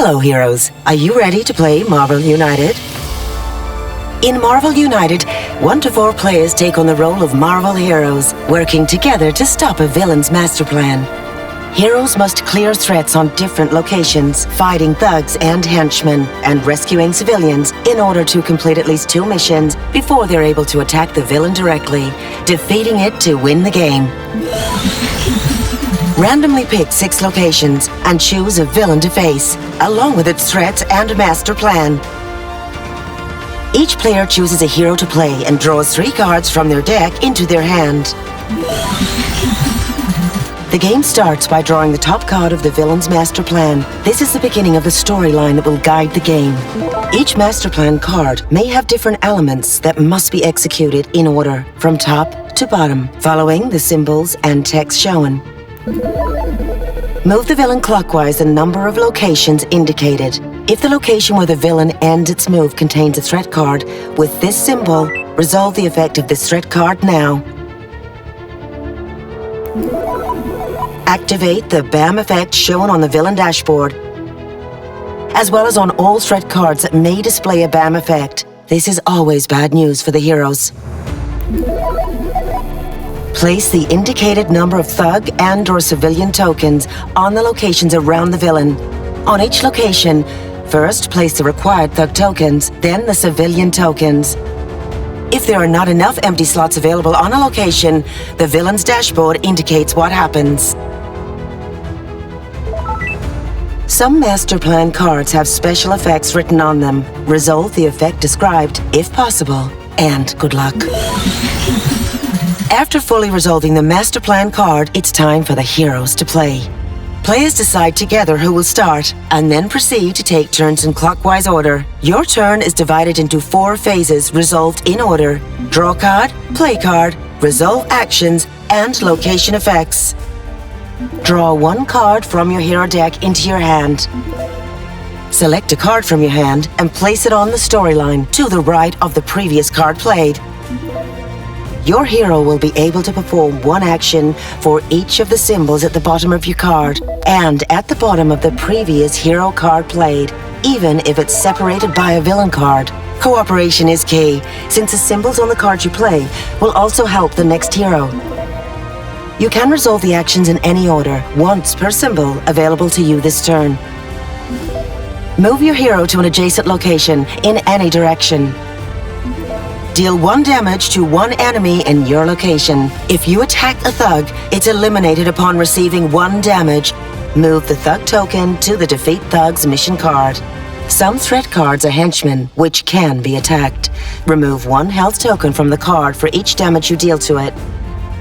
Hello, heroes. Are you ready to play Marvel United? In Marvel United, 1 to 4 players take on the role of Marvel heroes, working together to stop a villain's master plan. Heroes must clear threats on different locations, fighting thugs and henchmen, and rescuing civilians in order to complete at least 2 missions before they're able to attack the villain directly, defeating it to win the game. Randomly pick 6 locations and choose a villain to face, along with its threats and master plan. Each player chooses a hero to play and draws 3 cards from their deck into their hand. The game starts by drawing the top card of the villain's master plan. This is the beginning of the storyline that will guide the game. Each master plan card may have different elements that must be executed in order, from top to bottom, following the symbols and text shown. Move the villain clockwise the number of locations indicated. If the location where the villain ends its move contains a threat card with this symbol, resolve the effect of this threat card now. Activate the BAM effect shown on the villain dashboard, as well as on all threat cards that may display a BAM effect. This is always bad news for the heroes. Place the indicated number of thug and/or civilian tokens on the locations around the villain. On each location, first place the required thug tokens, then the civilian tokens. If there are not enough empty slots available on a location, the villain's dashboard indicates what happens. Some master plan cards have special effects written on them. Resolve the effect described, if possible, and good luck. After fully resolving the master plan card, it's time for the heroes to play. Players decide together who will start, and then proceed to take turns in clockwise order. Your turn is divided into 4 phases resolved in order: draw card, play card, resolve actions, and location effects. Draw 1 card from your hero deck into your hand. Select a card from your hand and place it on the storyline to the right of the previous card played. Your hero will be able to perform 1 action for each of the symbols at the bottom of your card and at the bottom of the previous hero card played, even if it's separated by a villain card. Cooperation is key, since the symbols on the card you play will also help the next hero. You can resolve the actions in any order, once per symbol available to you this turn. Move your hero to an adjacent location in any direction. Deal 1 damage to 1 enemy in your location. If you attack a thug, it's eliminated upon receiving 1 damage. Move the thug token to the Defeat Thug's mission card. Some threat cards are henchmen, which can be attacked. Remove 1 health token from the card for each damage you deal to it.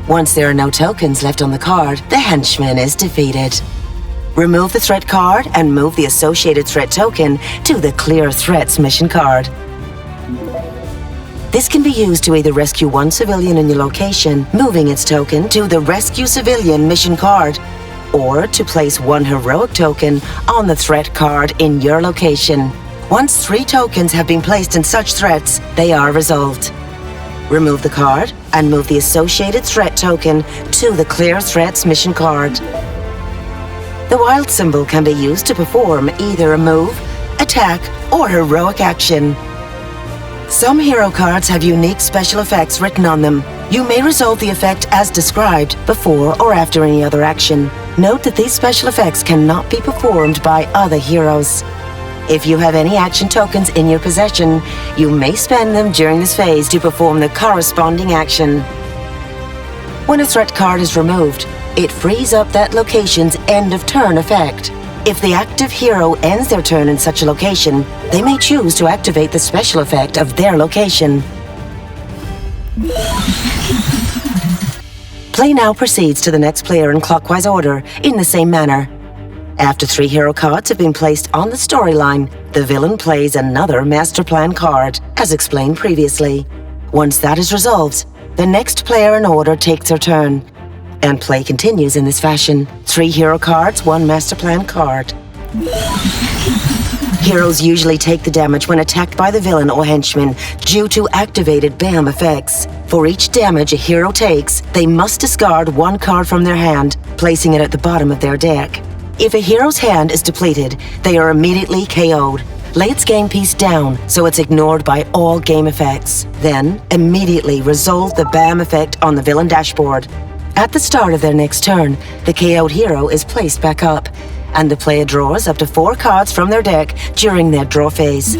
Once there are no tokens left on the card, the henchman is defeated. Remove the threat card and move the associated threat token to the Clear Threats mission card. This can be used to either rescue 1 civilian in your location, moving its token to the Rescue Civilian mission card, or to place 1 heroic token on the threat card in your location. Once 3 tokens have been placed in such threats, they are resolved. Remove the card and move the associated threat token to the Clear Threats mission card. The wild symbol can be used to perform either a move, attack, or heroic action. Some hero cards have unique special effects written on them. You may resolve the effect as described before or after any other action. Note that these special effects cannot be performed by other heroes. If you have any action tokens in your possession, you may spend them during this phase to perform the corresponding action. When a threat card is removed, it frees up that location's end of turn effect. If the active hero ends their turn in such a location, they may choose to activate the special effect of their location. Play now proceeds to the next player in clockwise order in the same manner. After 3 hero cards have been placed on the storyline, the villain plays another master plan card, as explained previously. Once that is resolved, the next player in order takes their turn, and play continues in this fashion. 3 hero cards, 1 master plan card. Heroes usually take the damage when attacked by the villain or henchman due to activated BAM effects. For each damage a hero takes, they must discard 1 card from their hand, placing it at the bottom of their deck. If a hero's hand is depleted, they are immediately KO'd. Lay its game piece down so it's ignored by all game effects. Then, immediately resolve the BAM effect on the villain dashboard. At the start of their next turn, the KO'd hero is placed back up, and the player draws up to 4 cards from their deck during their draw phase.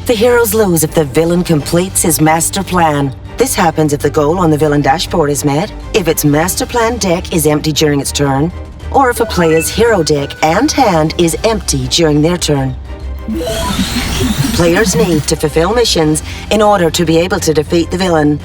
The heroes lose if the villain completes his master plan. This happens if the goal on the villain dashboard is met, if its master plan deck is empty during its turn, or if a player's hero deck and hand is empty during their turn. Players need to fulfill missions in order to be able to defeat the villain.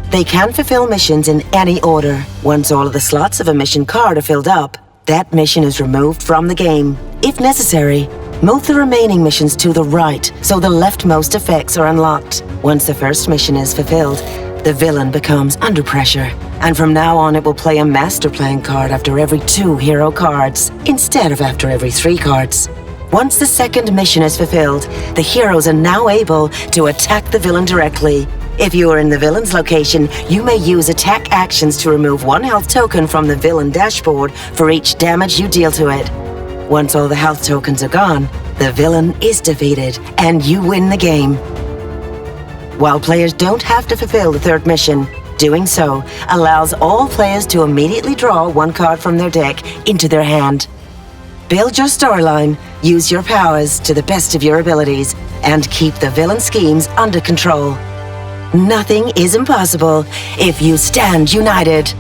They can fulfill missions in any order. Once all of the slots of a mission card are filled up, that mission is removed from the game. If necessary, move the remaining missions to the right so the leftmost effects are unlocked. Once the first mission is fulfilled, the villain becomes under pressure, and from now on it will play a master plan card after every 2 hero cards, instead of after every 3 cards. Once the second mission is fulfilled, the heroes are now able to attack the villain directly. If you are in the villain's location, you may use attack actions to remove 1 health token from the villain dashboard for each damage you deal to it. Once all the health tokens are gone, the villain is defeated, and you win the game. While players don't have to fulfill the third mission, doing so allows all players to immediately draw 1 card from their deck into their hand. Build your storyline, use your powers to the best of your abilities, and keep the villain schemes under control. Nothing is impossible if you stand united.